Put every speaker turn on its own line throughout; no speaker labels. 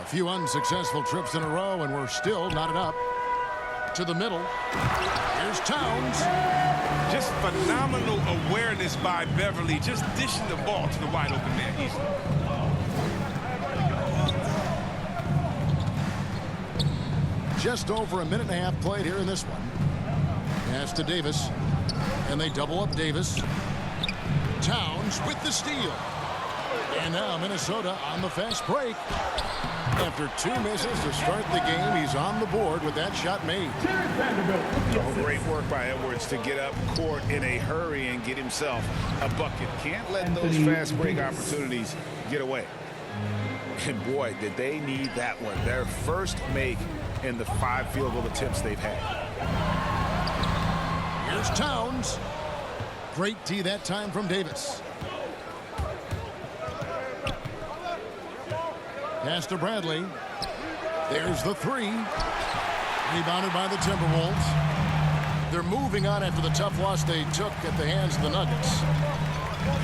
Few unsuccessful trips in a row, and we're still knotted up. To the middle. Here's Towns.
Just phenomenal awareness by Beverly, just dishing the ball to the wide open man easily.
Just over a minute and a half played here in this one. Pass to Davis. And they double up Davis. Towns with the steal. And now Minnesota on the fast break. After 2 misses to start the game, he's on the board with that shot made.
Oh, great work by Edwards to get up court in a hurry and get himself a bucket. Can't let those fast break opportunities get away. And boy, did they need that one. Their first make in the 5 field goal attempts they've had.
Here's Towns. Great D that time from Davis. Pass to Bradley. There's the 3. Rebounded by the Timberwolves. They're moving on after the tough loss they took at the hands of the Nuggets.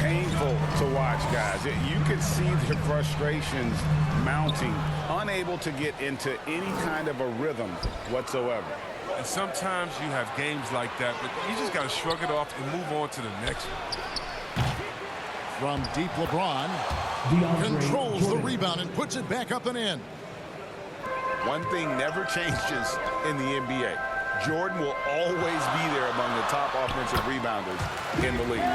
Painful to watch, guys. You could see their frustrations mounting, unable to get into any kind of a rhythm whatsoever.
And sometimes you have games like that, but you just got to shrug it off and move on to the next one.
From deep, LeBron controls the rebound and puts it back up and in.
One thing never changes in the NBA. Jordan will always be there among the top offensive rebounders in the league.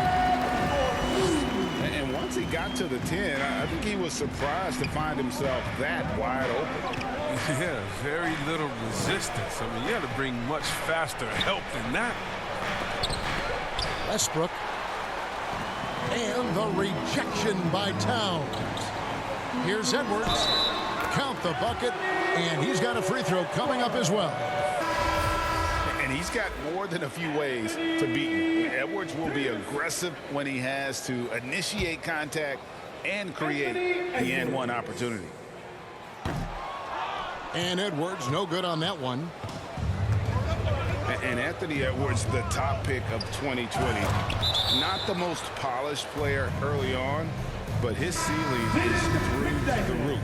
And once he got to the 10, I think he was surprised to find himself that wide open.
Yeah, very little resistance. I mean, you got to bring much faster help than that.
Westbrook. And the rejection by Towns. Here's Edwards. Count the bucket. And he's got a free throw coming up as well.
And he's got more than a few ways to beat you. Edwards will be aggressive when he has to initiate contact and create the and-one opportunity.
And Edwards, no good on that one.
And Anthony Edwards, the top pick of 2020. Not the most polished player early on, but his ceiling is through the roof.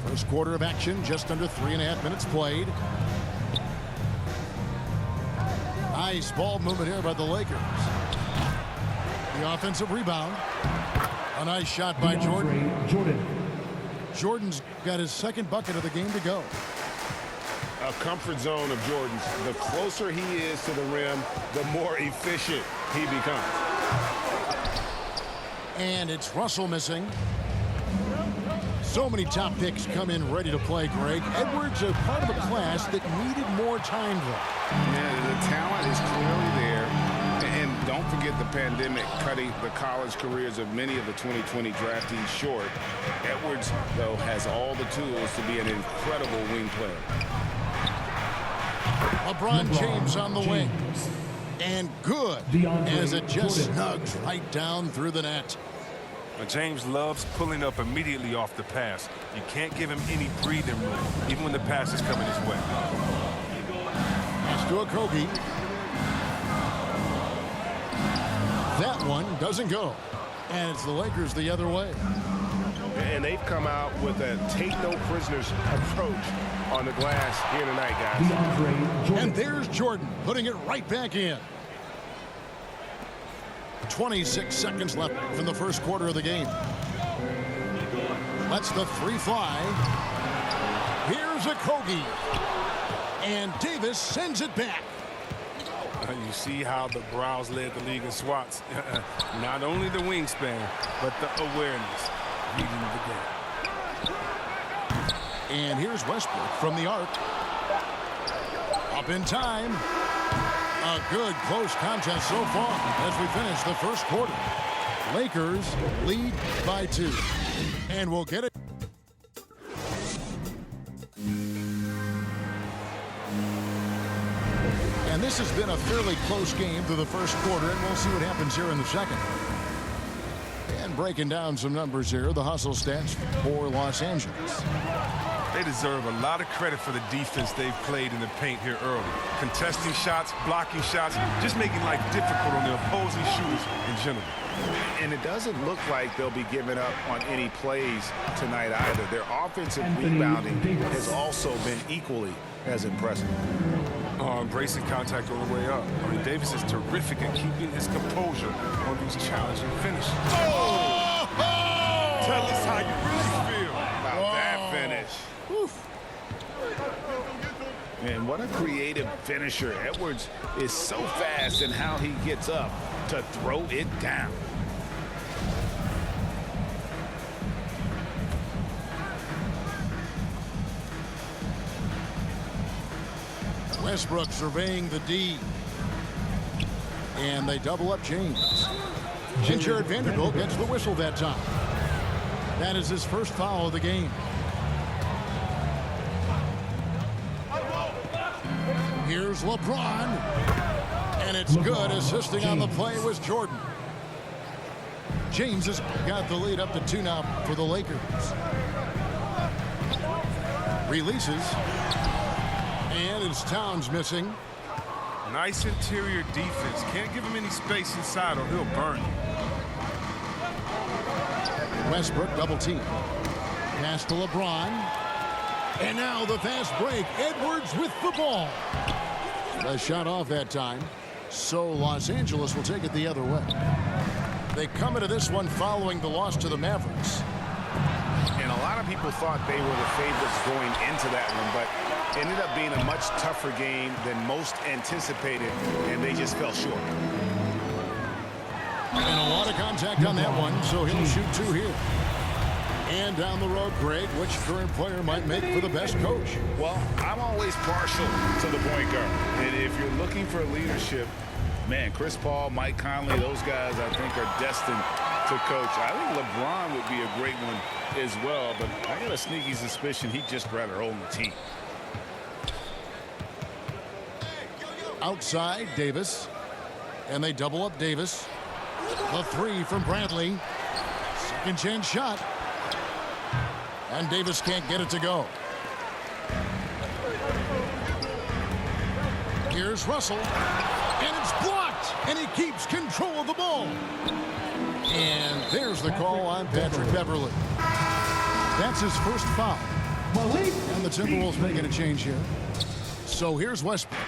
First quarter of action, just under 3.5 minutes played. Nice ball movement here by the Lakers. The offensive rebound. A nice shot by Jordan. Jordan's got his second bucket of the game to go.
A comfort zone of Jordan's. The closer he is to the rim, the more efficient he becomes.
And it's Russell missing. So many top picks come in ready to play, Greg. Edwards a part of a class that needed more time, though.
Yeah, the talent is clearly there. And don't forget the pandemic cutting the college careers of many of the 2020 draftees short. Edwards, though, has all the tools to be an incredible wing player.
LeBron James on the wing. And good as it just snugs right down through the net.
James loves pulling up immediately off the pass. You can't give him any breathing room, even when the pass is coming his way.
Pass to Okogie. That one doesn't go. And it's the Lakers the other way.
And they've come out with a take-no-prisoners approach on the glass here tonight, guys.
And there's Jordan putting it right back in. 26 seconds left from the first quarter of the game. Lets the 3 fly. Here's Okogie. And Davis sends it back.
You see how the Browns led the league in swats. Not only the wingspan, but the awareness. Reading the game.
And here's Westbrook from the arc. Up in time. A good close contest so far as we finish the first quarter. Lakers lead by 2. And we'll get it. And this has been a fairly close game through the first quarter, and we'll see what happens here in the second. And breaking down some numbers here, the hustle stats for Los Angeles.
They deserve a lot of credit for the defense they've played in the paint here early. Contesting shots, blocking shots, just making life difficult on the opposing shooters in general.
And it doesn't look like they'll be giving up on any plays tonight either. Their offensive rebounding has also been equally as impressive.
Embracing contact on the way up. I mean, Davis is terrific at keeping his composure on these challenging finishes.
Oh!
Tell us how you really feel
about that finish.
Oof.
Man, what a creative finisher. Edwards is so fast in how he gets up to throw it down.
Westbrook surveying the D. And they double up James. And Jared Vanderbilt gets the whistle that time. That is his first foul of the game. Here's LeBron. And it's good. Assisting on the play was Jordan. James has got the lead up to 2 now for the Lakers. Releases. And it's Towns missing.
Nice interior defense. Can't give him any space inside or he'll burn you.
Westbrook double team. Pass to LeBron. And now the fast break. Edwards with the ball. The shot off that time. So Los Angeles will take it the other way. They come into this one following the loss to the Mavericks.
And a lot of people thought they were the favorites going into that one, but ended up being a much tougher game than most anticipated, and they just fell short.
And a lot of contact on that one, so he'll shoot 2 here. And down the road, Greg, which current player might make for the best coach?
Well, I'm always partial to the point guard. And if you're looking for leadership, man, Chris Paul, Mike Conley, those guys I think are destined to coach. I think LeBron would be a great one as well, but I got a sneaky suspicion he'd just rather own the team.
Outside, Davis. And they double up Davis. The 3 from Bradley. Second chance shot. And Davis can't get it to go. Here's Russell. And it's blocked. And he keeps control of the ball. And there's the call on Patrick Beverley. That's his first foul. And the Timberwolves making a change here. So here's Westbrook.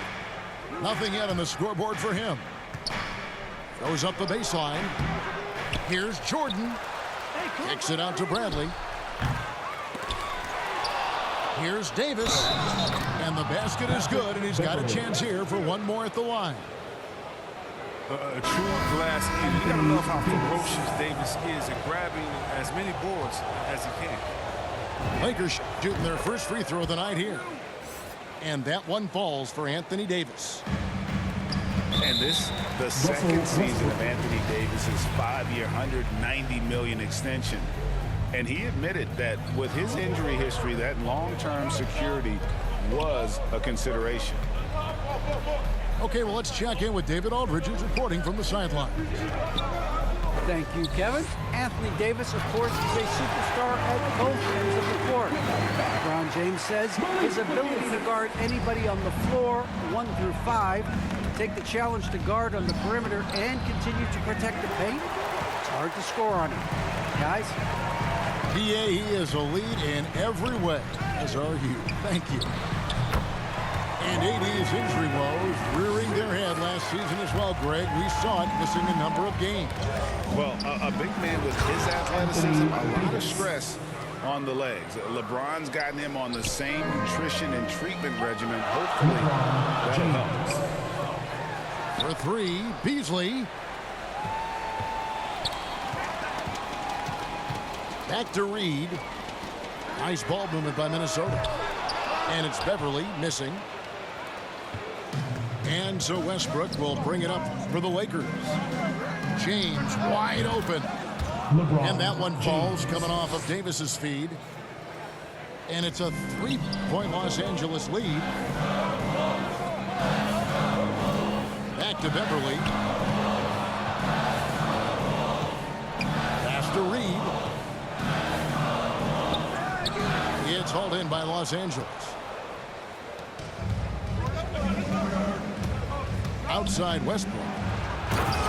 Nothing yet on the scoreboard for him. Throws up the baseline. Here's Jordan. Kicks it out to Bradley. Here's Davis. And the basket is good, and he's got a chance here for one more at the line.
A true glass eater. You gotta love how ferocious Davis is at grabbing as many boards as he can.
Lakers shooting their first free throw of the night here. And that one falls for Anthony Davis.
And this, the second season of Anthony Davis's 5-year, $190 million extension. And he admitted that with his injury history, that long-term security was a consideration.
Okay, well, let's check in with David Aldridge, who's reporting from the sidelines.
Thank you, Kevin. Anthony Davis, of course, is a superstar at both ends of the court. LeBron James says his ability to guard anybody on the floor, 1 through 5, take the challenge to guard on the perimeter, and continue to protect the paint, it's hard to score on him. Guys?
PA, he is a lead in every way, as are you. Thank you. And AD's injury woes rearing their head last season as well, Greg. We saw it missing a number of games.
Well, a big man with his athleticism, a lot of stress on the legs. LeBron's gotten him on the same nutrition and treatment regimen. Hopefully, that'll help.
For 3, Beasley. Back to Reed. Nice ball movement by Minnesota. And it's Beverley missing. And so Westbrook will bring it up for the Lakers. James wide open. And that one falls coming off of Davis's feed. And it's a 3-point Los Angeles lead. Back to Beverley. Pass to Reed. It's it's hauled in by Los Angeles. Outside Westbrook.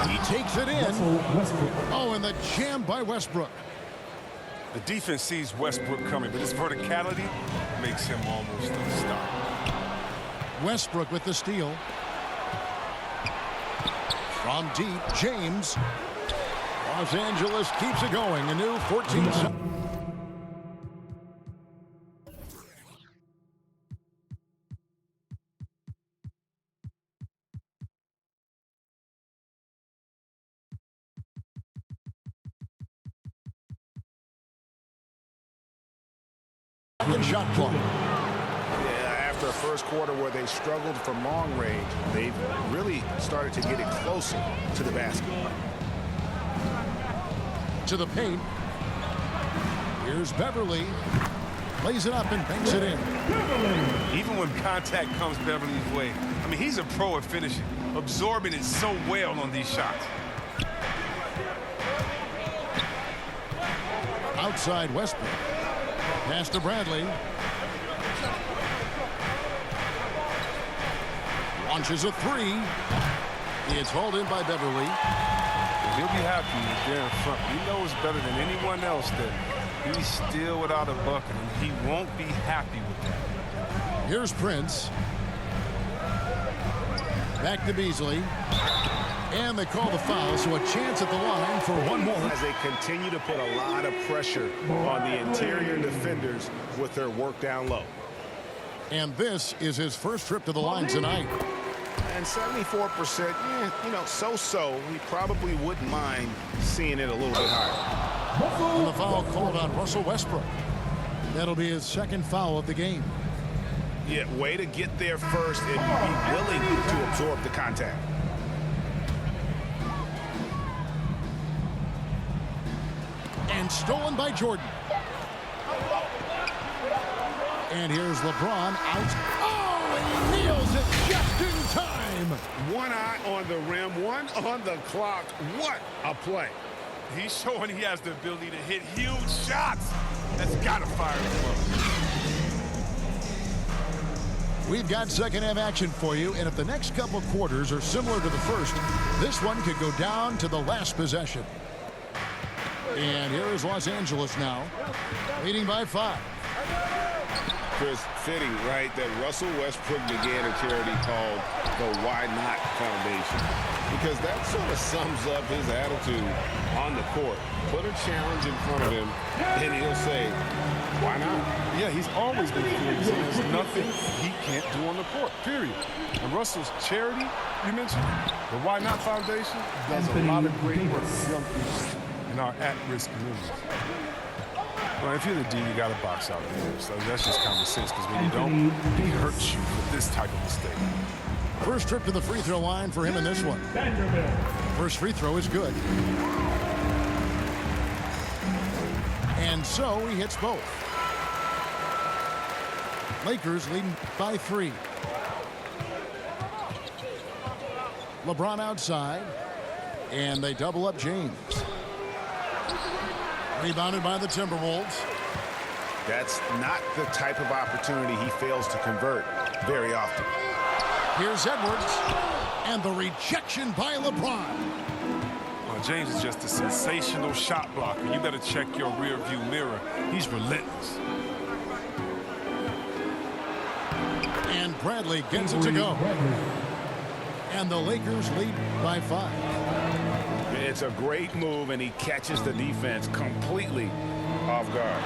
He takes it in. Oh, and the jam by Westbrook.
The defense sees Westbrook coming, but his verticality makes him almost unstoppable.
Westbrook with the steal. From deep, James. Los Angeles keeps it going. A new 14. Shot clock.
Yeah, after a first quarter where they struggled from long range, they've really started to get it closer to the basket.
To the paint. Here's Beverly. Lays it up and banks it in.
Even when contact comes Beverly's way, I mean, he's a pro at finishing, absorbing it so well on these shots.
Outside Westbrook. Pass to Bradley. Launches a three. It's hauled in by Beverly.
He'll be happy if they're in front. He knows better than anyone else that he's still without a bucket, and he won't be happy with that.
Here's Prince. Back to Beasley. And they call the foul, so a chance at the line for one more.
As they continue to put a lot of pressure on the interior defenders with their work down low.
And this is his first trip to the line tonight.
And 74%, so-so. We probably wouldn't mind seeing it a little bit higher.
And the foul called on Russell Westbrook. That'll be his second foul of the game.
Yeah, way to get there first and be willing to absorb the contact.
And stolen by Jordan. And here's LeBron out. Oh, and he nails it just in time.
One eye on the rim, one on the clock. What a play.
He's showing he has the ability to hit huge shots. That's got to fire him up.
We've got second half action for you, and if the next couple quarters are similar to the first, this one could go down to the last possession. And here is Los Angeles now, leading by 5.
Chris, fitting, right, that Russell Westbrook began a charity called the Why Not Foundation, because that sort of sums up his attitude on the court. Put a challenge in front of him, and he'll say, why not?
Yeah, he's always been curious, and there's nothing he can't do on the court, period. And Russell's charity, you mentioned, the Why Not Foundation, does a lot of great work for young people in our at-risk communities. Well, if you're the D, you got to box out there. So that's just common sense, because when you don't, he hurts you with this type of mistake.
First trip to the free throw line for him in this one. First free throw is good. And so he hits both. Lakers leading by 3. LeBron outside. And they double up James. Rebounded by the Timberwolves.
That's not the type of opportunity he fails to convert very often.
Here's Edwards. And the rejection by LeBron.
Well, James is just a sensational shot blocker. You better check your rear view mirror. He's relentless.
And Bradley gets it to go. And the Lakers lead by 5.
It's a great move, and he catches the defense completely off guard.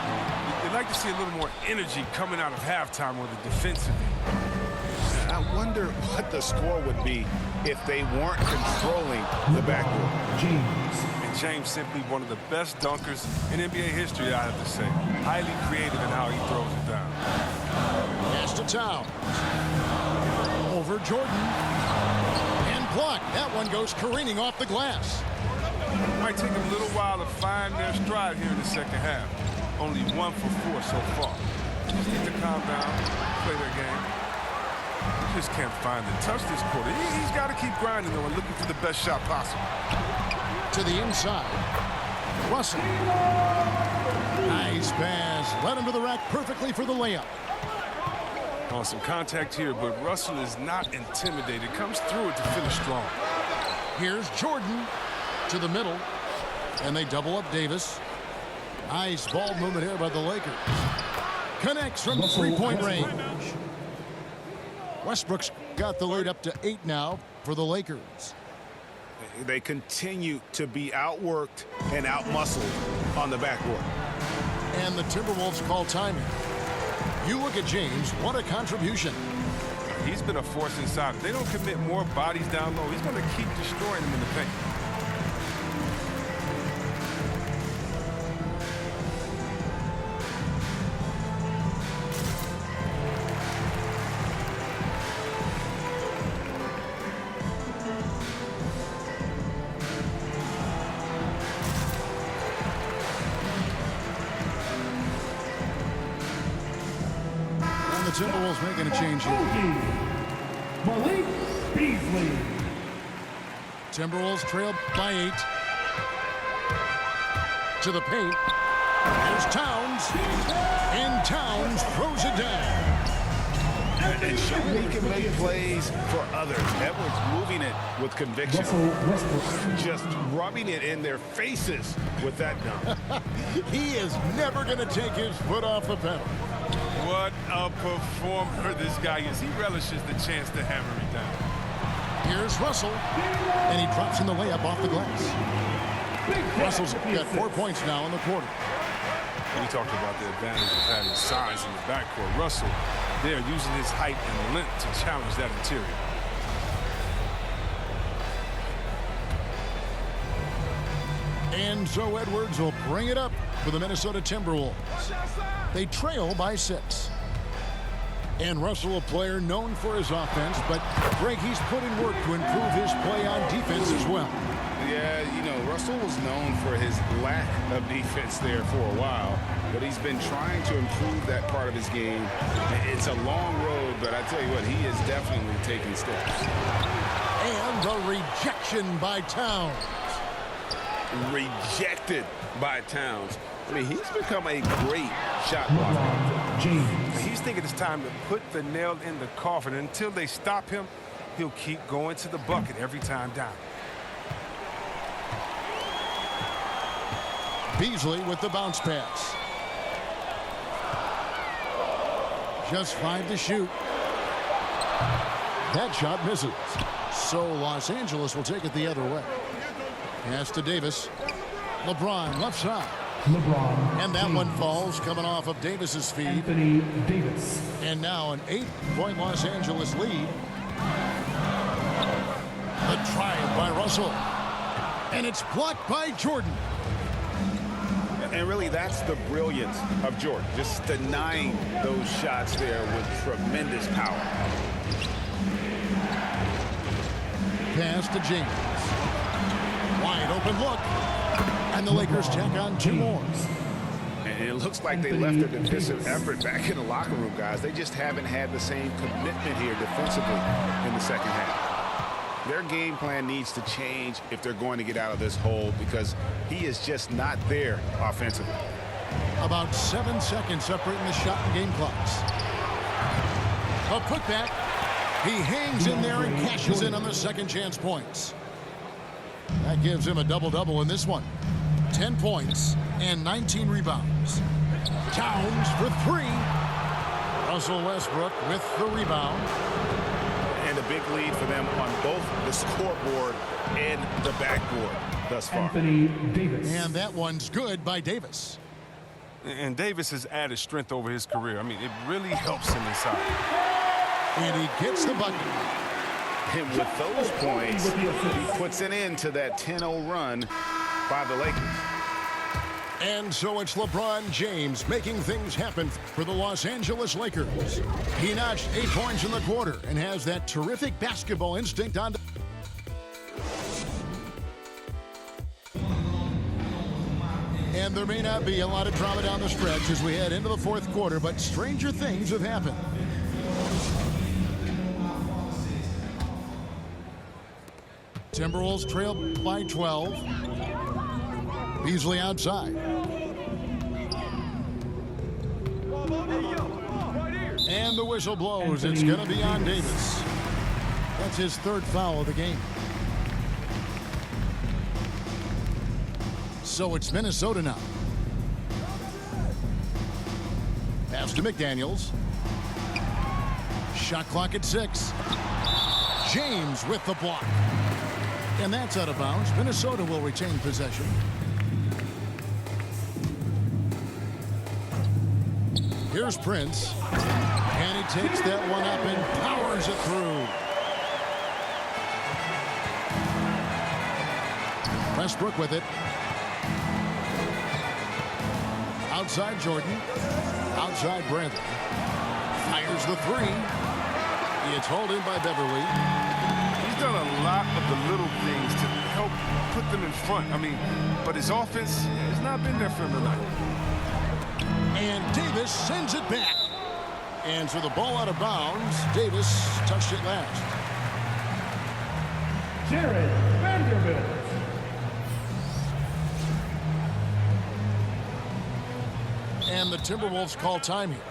You'd like to see a little more energy coming out of halftime with the defensive end.
I wonder what the score would be if they weren't controlling the backcourt.
And James simply one of the best dunkers in NBA history, I have to say. Highly creative in how he throws it down.
Pass to Towns. Over Jordan. And blocked. That one goes careening off the glass.
Might take them a little while to find their stride here in the second half. Only 1 for 4 so far. Just need to calm down, play their game. Just can't find the touch this quarter. He's got to keep grinding, though, and looking for the best shot possible.
To the inside. Russell. Nice pass. Led him to the rack perfectly for the layup.
On some contact here, but Russell is not intimidated. Comes through it to finish strong.
Here's Jordan to the middle. And they double up Davis. Nice ball movement here by the Lakers. Connects from three-point range. Westbrook's got the lead up to 8 now for the Lakers.
They continue to be outworked and outmuscled on the backboard.
And the Timberwolves call timing. You look at James, what a contribution.
He's been a force inside. If they don't commit more bodies down low, he's going to keep destroying them in the paint.
Timberwolves making a change here.
Malik Beasley.
Timberwolves trail by 8. To the paint. There's Towns. And Towns throws it down.
And showing he can make plays for others. Edwards moving it with conviction. Just rubbing it in their faces with that dunk.
He is never going to take his foot off the pedal.
What a performer this guy is. He relishes the chance to hammer it down.
Here's Russell. And he drops in the layup off the glass. Russell's got 4 points now in the quarter.
We talked about the advantage of having size in the backcourt. Russell there using his height and length to challenge that interior.
And so Edwards will bring it up for the Minnesota Timberwolves. They trail by 6. And Russell, a player known for his offense, but Greg, he's put in work to improve his play on defense as well.
Yeah, you know, Russell was known for his lack of defense there for a while, but he's been trying to improve that part of his game. It's a long road, but I tell you what, he is definitely taking steps.
And the rejection by Towns.
Rejected by Towns. I mean, he's become a great shot blocker.
James.
He's thinking it's time to put the nail in the coffin. Until they stop him, he'll keep going to the bucket every time down.
Beasley with the bounce pass. Just 5 to shoot. That shot misses. So Los Angeles will take it the other way. Pass to Davis. LeBron left side.
LeBron.
And that one falls coming off of Davis's feet.
Anthony Davis.
And now an 8-point Los Angeles lead. The drive by Russell. And it's blocked by Jordan.
And really, that's the brilliance of Jordan, just denying those shots there with tremendous power.
Pass to James. Wide open look. And the Lakers tack on 2 more.
And it looks like they left their defensive effort back in the locker room, guys. They just haven't had the same commitment here defensively in the second half. Their game plan needs to change if they're going to get out of this hole, because he is just not there offensively.
About 7 seconds separating the shot and game clocks. A putback. He hangs in there and cashes in on the second chance points. That gives him a double-double in this one. 10 points and 19 rebounds. Towns for 3. Russell Westbrook with the rebound.
And a big lead for them on both the scoreboard and the backboard thus far.
Anthony Davis.
And that one's good by Davis.
And Davis has added strength over his career. I mean, it really helps him inside.
And he gets the bucket.
And with those points, he puts an end to that 10-0 run by the Lakers.
And so it's LeBron James making things happen for the Los Angeles Lakers. He notched 8 points in the quarter and has that terrific basketball instinct on. And there may not be a lot of drama down the stretch as we head into the 4th quarter, but stranger things have happened. Timberwolves trail by 12. Beasley outside. And the whistle blows. It's going to be on Davis. That's his third foul of the game. So it's Minnesota now. Pass to McDaniels. Shot clock at 6. James with the block. And that's out of bounds. Minnesota will retain possession. Here's Prince. And he takes that one up and powers it through. Westbrook with it. Outside Jordan. Outside Bradley. Fires the 3. It's hauled in by Beverly.
He's done a lot of the little things to help put them in front. I mean, but his offense has not been there for him tonight.
And Davis sends it back. And so the ball out of bounds. Davis touched it last.
Jared Vanderbilt.
And the Timberwolves call time here.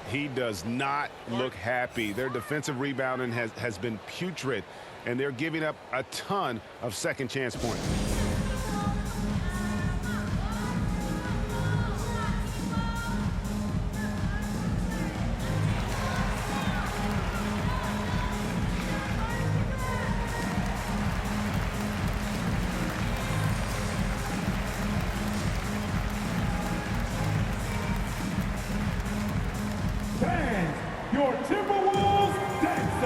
He does not look happy. Their defensive rebounding has been putrid, and they're giving up a ton of second chance points.
Fans, your Timberwolves dancers.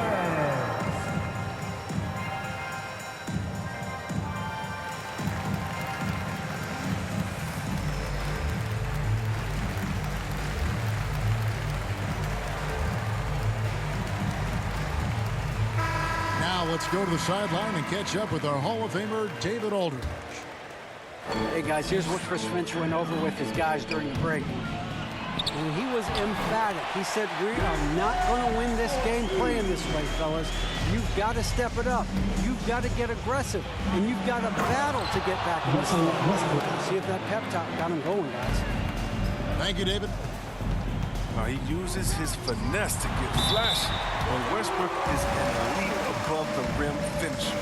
Now let's go to the sideline and catch up with our Hall of Famer, David Aldridge.
Hey, guys, here's what Chris Finch went over with his guys during the break. And he was emphatic. He said, we are not going to win this game playing this way, fellas. You've got to step it up. You've got to get aggressive. And you've got to battle to get back in this game. See if that pep talk got him going, guys.
Thank you, David.
He uses his finesse to get flashy. And Westbrook is an elite above the rim finisher.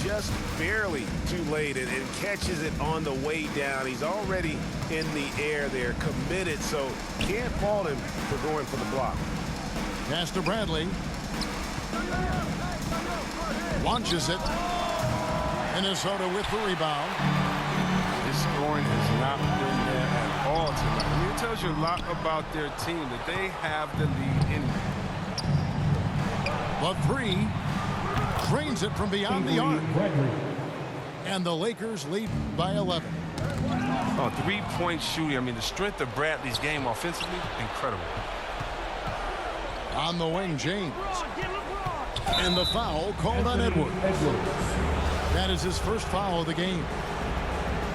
Just barely too late and catches it on the way down. He's already in the air there, committed, so can't fault him for going for the block.
Pass to Bradley. Launches it. Minnesota with the rebound.
His scoring has not been there at all tonight. I mean, it tells you a lot about their team that they have the lead in.
The 3. Drains it from beyond the arc. And the Lakers lead by 11.
Oh, three-point shooting. I mean, the strength of Bradley's game offensively, incredible.
On the wing, James. And the foul called on Edwards. That is his first foul of the game.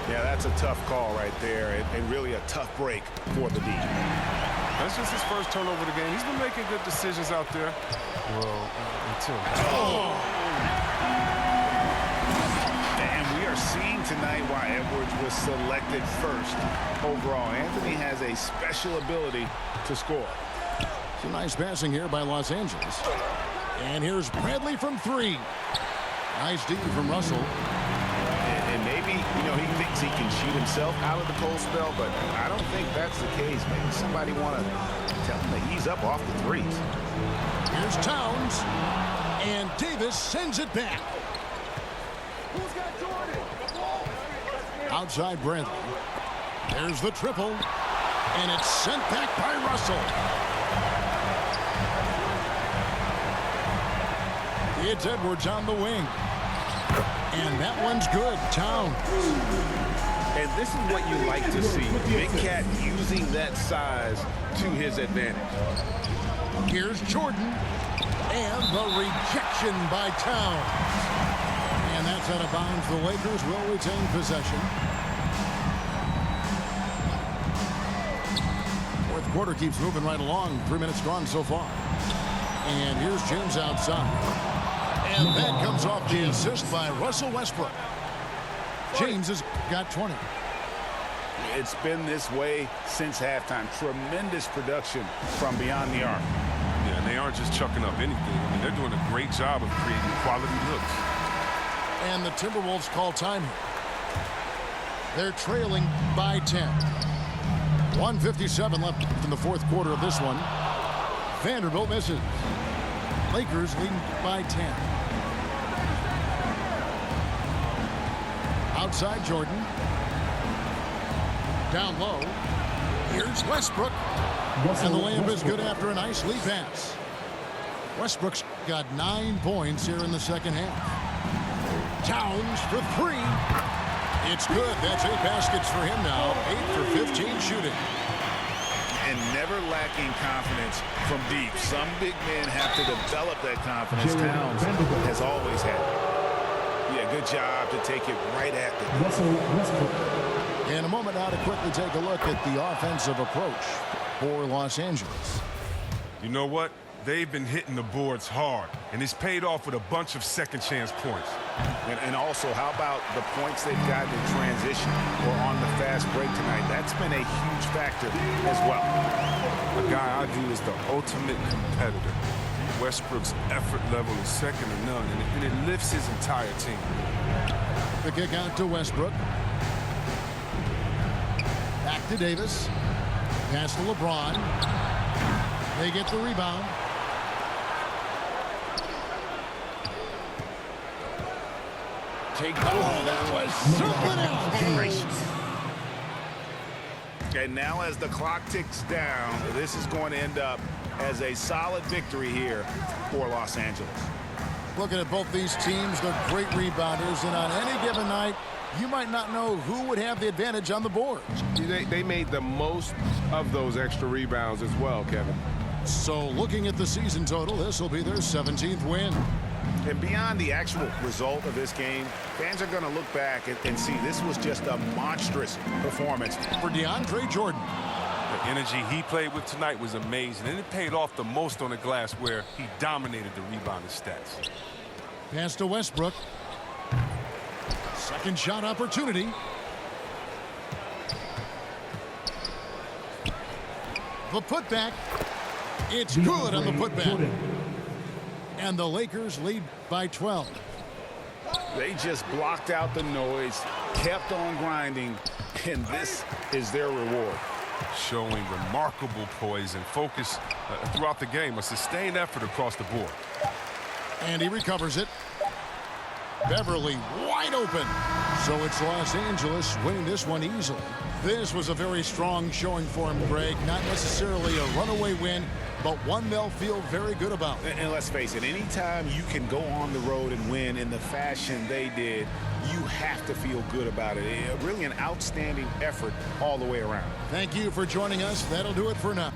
Yeah, that's a tough call right there, and really a tough break for the DJ.
That's just his first turnover of the game. He's been making good decisions out there. Well, until
And we are seeing tonight why Edwards was selected first overall. Anthony has a special ability to score.
Some nice passing here by Los Angeles. And here's Bradley from 3. Nice D from Russell.
And maybe, he thinks he can shoot himself out of the cold spell, but I don't think that's the case. Maybe somebody want to tell him to ease up off the threes.
Here's Towns. And Davis sends it back. Outside Bradley. There's the triple. And it's sent back by Russell. It's Edwards on the wing. And that one's good. Towns.
And this is what you like to see. Big Cat using that size to his advantage.
Here's Jordan. And the rejection by Towns. And that's out of bounds. The Lakers will retain possession. Fourth quarter keeps moving right along. 3 minutes gone so far. And here's James outside. And that comes off the assist by Russell Westbrook. James has got 20.
It's been this way since halftime. Tremendous production from beyond the arc.
Yeah, and they aren't just chucking up anything. I mean, they're doing a great job of creating quality looks.
And the Timberwolves call time here. They're trailing by 10. 1:57 left in the fourth quarter of this one. Vanderbilt misses. Lakers leading by 10. Outside Jordan. Down low. Here's Westbrook. And the layup is good after a nice lead pass. Westbrook's got 9 points here in the second half. Towns for 3. It's good. That's 8 baskets for him now. 8 for 15 shooting.
And never lacking confidence from deep. Some big men have to develop that confidence. Towns has always had it. Yeah, good job to take it right at them.
In a moment now to quickly take a look at the offensive approach for Los Angeles.
You know what? They've been hitting the boards hard, and it's paid off with a bunch of second-chance points.
And also, how about the points they've gotten in transition or on the fast break tonight? That's been a huge factor as well.
A guy I view as the ultimate competitor. Westbrook's effort level is second to none, and it lifts his entire team.
The kick out to Westbrook. Back to Davis. Pass to LeBron. They get the rebound. That was something else.
And now as the clock ticks down, this is going to end up as a solid victory here for Los Angeles.
Looking at both these teams, they're great rebounders, and on any given night, you might not know who would have the advantage on the boards.
They made the most of those extra rebounds as well, Kevin.
So looking at the season total, this will be their 17th win.
And beyond the actual result of this game, fans are going to look back and see this was just a monstrous performance.
For DeAndre Jordan.
The energy he played with tonight was amazing, and it paid off the most on the glass where he dominated the rebounding stats.
Pass to Westbrook. Second shot opportunity. The putback. It's good on the putback. And the Lakers lead by 12.
They just blocked out the noise, kept on grinding, and this is their reward.
Showing remarkable poise and focus throughout the game, a sustained effort across the board.
And he recovers it. Beverly wide open. So it's Los Angeles winning this one easily. This was a very strong showing for him, Greg. Not necessarily a runaway win, but one they'll feel very good about.
And let's face it, anytime you can go on the road and win in the fashion they did, you have to feel good about it. Really an outstanding effort all the way around.
Thank you for joining us. That'll do it for now.